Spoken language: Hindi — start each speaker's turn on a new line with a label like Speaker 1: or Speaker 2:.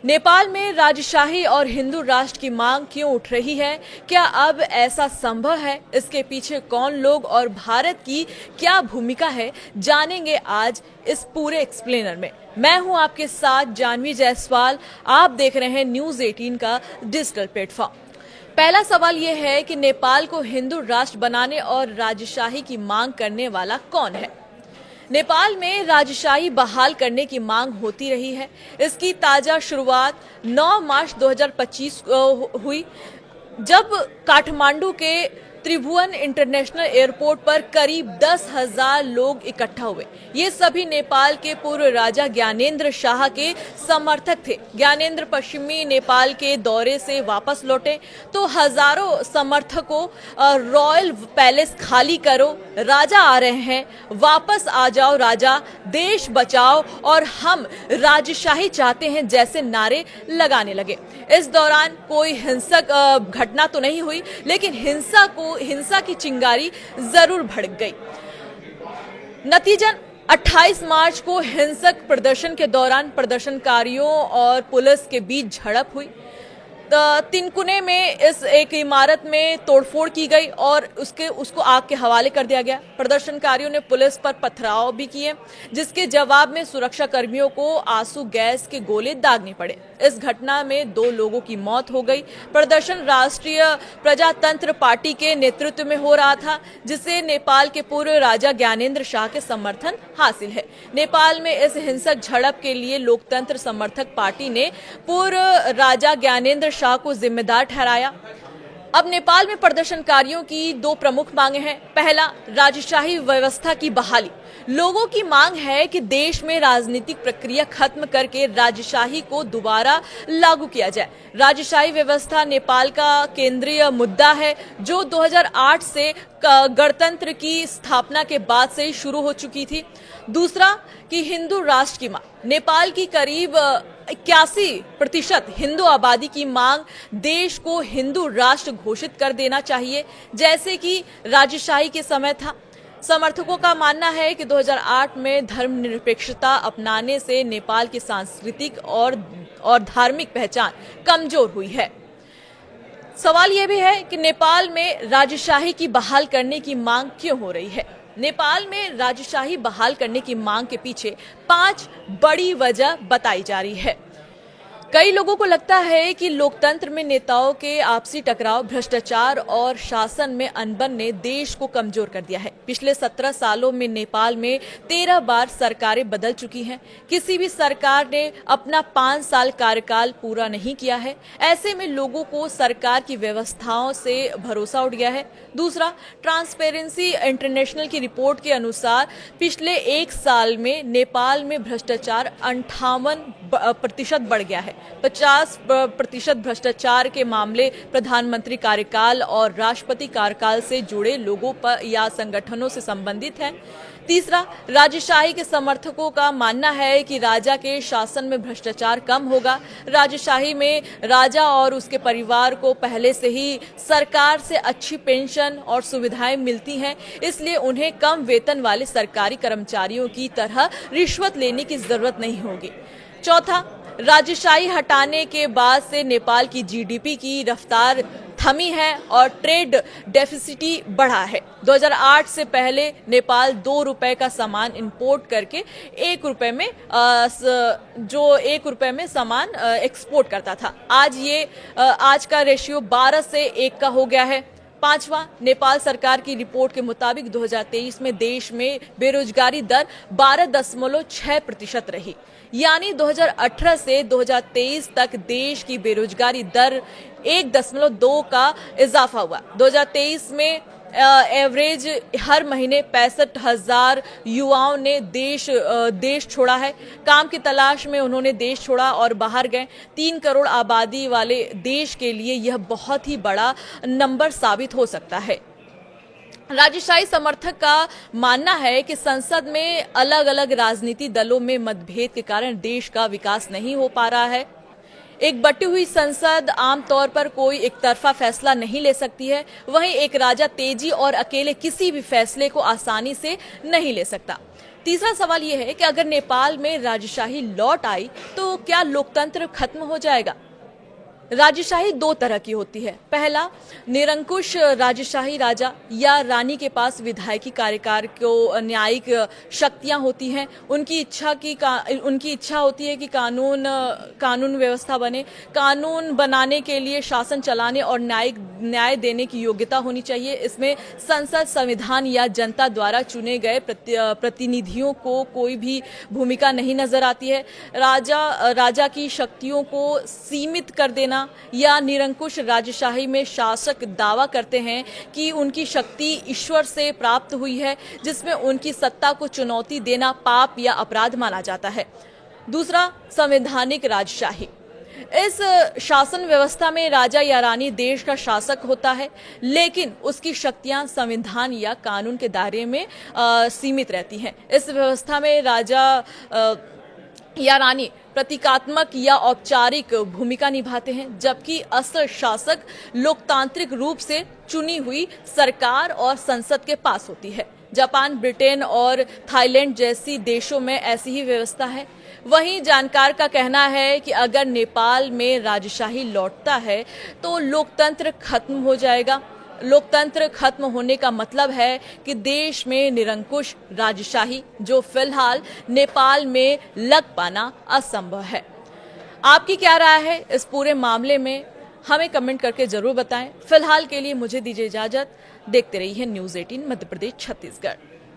Speaker 1: नेपाल में राजशाही और हिंदू राष्ट्र की मांग क्यों उठ रही है? क्या अब ऐसा संभव है? इसके पीछे कौन लोग और भारत की क्या भूमिका है, जानेंगे आज इस पूरे एक्सप्लेनर में। मैं हूं आपके साथ जानवी जायसवाल। आप देख रहे हैं न्यूज़ 18 का डिजिटल प्लेटफॉर्म। पहला सवाल यह है कि नेपाल को हिंदू राष्ट्र बनाने और राजशाही की मांग करने वाला कौन है? नेपाल में राजशाही बहाल करने की मांग होती रही है। इसकी ताजा शुरुआत 9 मार्च 2025 को हुई, जब काठमांडू के त्रिभुवन इंटरनेशनल एयरपोर्ट पर करीब 10,000 लोग इकट्ठा हुए। ये सभी नेपाल के पूर्व राजा ज्ञानेन्द्र शाह के समर्थक थे। ज्ञानेन्द्र पश्चिमी नेपाल के दौरे से वापस लौटे तो हजारों समर्थकों रॉयल पैलेस खाली करो, राजा आ रहे हैं, वापस आ जाओ राजा, देश बचाओ और हम राजशाही चाहते हैं जैसे नारे लगाने लगे। इस दौरान कोई हिंसक घटना तो नहीं हुई, लेकिन हिंसा की चिंगारी जरूर भड़क गई। नतीजन 28 मार्च को हिंसक प्रदर्शन के दौरान प्रदर्शनकारियों और पुलिस के बीच झड़प हुई। तिनकुने में इस एक इमारत में तोड़फोड़ की गई और उसको आग के हवाले कर दिया गया। प्रदर्शनकारियों ने पुलिस पर पथराव भी किए, जिसके जवाब में सुरक्षा कर्मियों को आंसू गैस के गोले दागने पड़े। इस घटना में 2 लोगों की मौत हो गई। प्रदर्शन राष्ट्रीय प्रजातंत्र पार्टी के नेतृत्व में हो रहा था, जिसे नेपाल के पूर्व राजा ज्ञानेन्द्र शाह के समर्थन हासिल है। नेपाल में इस हिंसक झड़प के लिए लोकतंत्र समर्थक पार्टी ने पूर्व राजा ज्ञानेन्द्र शाह को जिम्मेदार ठहराया। अब नेपाल में प्रदर्शनकारियों की 2 प्रमुख मांगे हैं। पहला, राजशाही व्यवस्था की बहाली। लोगों की मांग है कि देश में राजनीतिक प्रक्रिया खत्म करके राजशाही को दोबारा लागू किया जाए। राजशाही व्यवस्था नेपाल का केंद्रीय मुद्दा है, जो 2008 से गणतंत्र की स्थापना के बाद से ही शुरू हो चुकी थी। दूसरा कि हिंदू राष्ट्र की मांग। नेपाल की करीब 81% हिंदू आबादी की मांग देश को हिंदू राष्ट्र घोषित कर देना चाहिए, जैसे कि राजशाही के समय था। समर्थकों का मानना है कि 2008 में धर्मनिरपेक्षता अपनाने से नेपाल की सांस्कृतिक और धार्मिक पहचान कमजोर हुई है। सवाल यह भी है कि नेपाल में राजशाही की बहाल करने की मांग क्यों हो रही है? नेपाल में राजशाही बहाल करने की मांग के पीछे 5 बड़ी वजह बताई जा रही है। कई लोगों को लगता है कि लोकतंत्र में नेताओं के आपसी टकराव, भ्रष्टाचार और शासन में अनबन ने देश को कमजोर कर दिया है। पिछले 17 सालों में नेपाल में 13 बार सरकारें बदल चुकी हैं। किसी भी सरकार ने अपना 5 साल कार्यकाल पूरा नहीं किया है। ऐसे में लोगों को सरकार की व्यवस्थाओं से भरोसा उठ गया है। दूसरा, ट्रांसपेरेंसी इंटरनेशनल की रिपोर्ट के अनुसार पिछले 1 साल में नेपाल में भ्रष्टाचार 58% बढ़ गया है। 50% भ्रष्टाचार के मामले प्रधानमंत्री कार्यकाल और राष्ट्रपति कार्यकाल से जुड़े लोगों पर या संगठनों से संबंधित है। तीसरा, राजशाही के समर्थकों का मानना है कि राजा के शासन में भ्रष्टाचार कम होगा। राजशाही में राजा और उसके परिवार को पहले से ही सरकार से अच्छी पेंशन और सुविधाएं मिलती हैं, इसलिए उन्हें कम वेतन वाले सरकारी कर्मचारियों की तरह रिश्वत लेने की जरूरत नहीं होगी। चौथा, राजशाही हटाने के बाद से नेपाल की जीडीपी की रफ्तार थमी है और ट्रेड डेफिसिट बढ़ा है। 2008 से पहले नेपाल 2 रुपए का सामान इंपोर्ट करके 1 रुपए में सामान एक्सपोर्ट करता था। आज का रेशियो 12 से 1 का हो गया है। पांचवा, नेपाल सरकार की रिपोर्ट के मुताबिक 2023 में देश में बेरोजगारी दर 12.6% रही, यानी 2018 से 2023 तक देश की बेरोजगारी दर 1.2 का इजाफा हुआ। 2023 में एवरेज हर महीने 65,000 युवाओं ने देश छोड़ा है। काम की तलाश में उन्होंने देश छोड़ा और बाहर गए। 3 करोड़ आबादी वाले देश के लिए यह बहुत ही बड़ा नंबर साबित हो सकता है। राजशाही समर्थक का मानना है कि संसद में अलग अलग राजनीति दलों में मतभेद के कारण देश का विकास नहीं हो पा रहा है। एक बटी हुई संसद आमतौर पर कोई एकतरफा फैसला नहीं ले सकती है। वहीं एक राजा तेजी और अकेले किसी भी फैसले को आसानी से नहीं ले सकता। तीसरा सवाल यह है कि अगर नेपाल में राजशाही लौट आई तो क्या लोकतंत्र खत्म हो जाएगा? राजशाही दो तरह की होती है। पहला, निरंकुश राजशाही राजा या रानी के पास विधायकी कार्यकाल को न्यायिक शक्तियां होती हैं। उनकी इच्छा होती है कि कानून व्यवस्था बने। कानून बनाने के लिए शासन चलाने और न्याय देने की योग्यता होनी चाहिए। इसमें संसद, संविधान या जनता द्वारा चुने गए प्रतिनिधियों को कोई भी भूमिका नहीं नजर आती है। राजा की शक्तियों को सीमित कर देना या निरंकुश राजशाही में शासक दावा करते हैं कि उनकी शक्ति ईश्वर से प्राप्त हुई है, जिसमें उनकी सत्ता को चुनौती देना पाप या अपराध माना जाता है। दूसरा, संवैधानिक राजशाही। इस शासन व्यवस्था में राजा या रानी देश का शासक होता है, लेकिन उसकी शक्तियां संविधान या कानून के दायरे में सीमित रहती हैं। इस व्यवस्था में राजा या रानी प्रतीकात्मक या औपचारिक भूमिका निभाते हैं, जबकि असल शासक लोकतांत्रिक रूप से चुनी हुई सरकार और संसद के पास होती है। जापान, ब्रिटेन और थाईलैंड जैसी देशों में ऐसी ही व्यवस्था है। वहीं जानकार का कहना है कि अगर नेपाल में राजशाही लौटता है तो लोकतंत्र खत्म हो जाएगा। लोकतंत्र खत्म होने का मतलब है कि देश में निरंकुश राजशाही, जो फिलहाल नेपाल में लग पाना असंभव है। आपकी क्या राय है इस पूरे मामले में? हमें कमेंट करके जरूर बताएं। फिलहाल के लिए मुझे दीजिए इजाजत। देखते रहिए न्यूज़ 18 मध्य प्रदेश छत्तीसगढ़।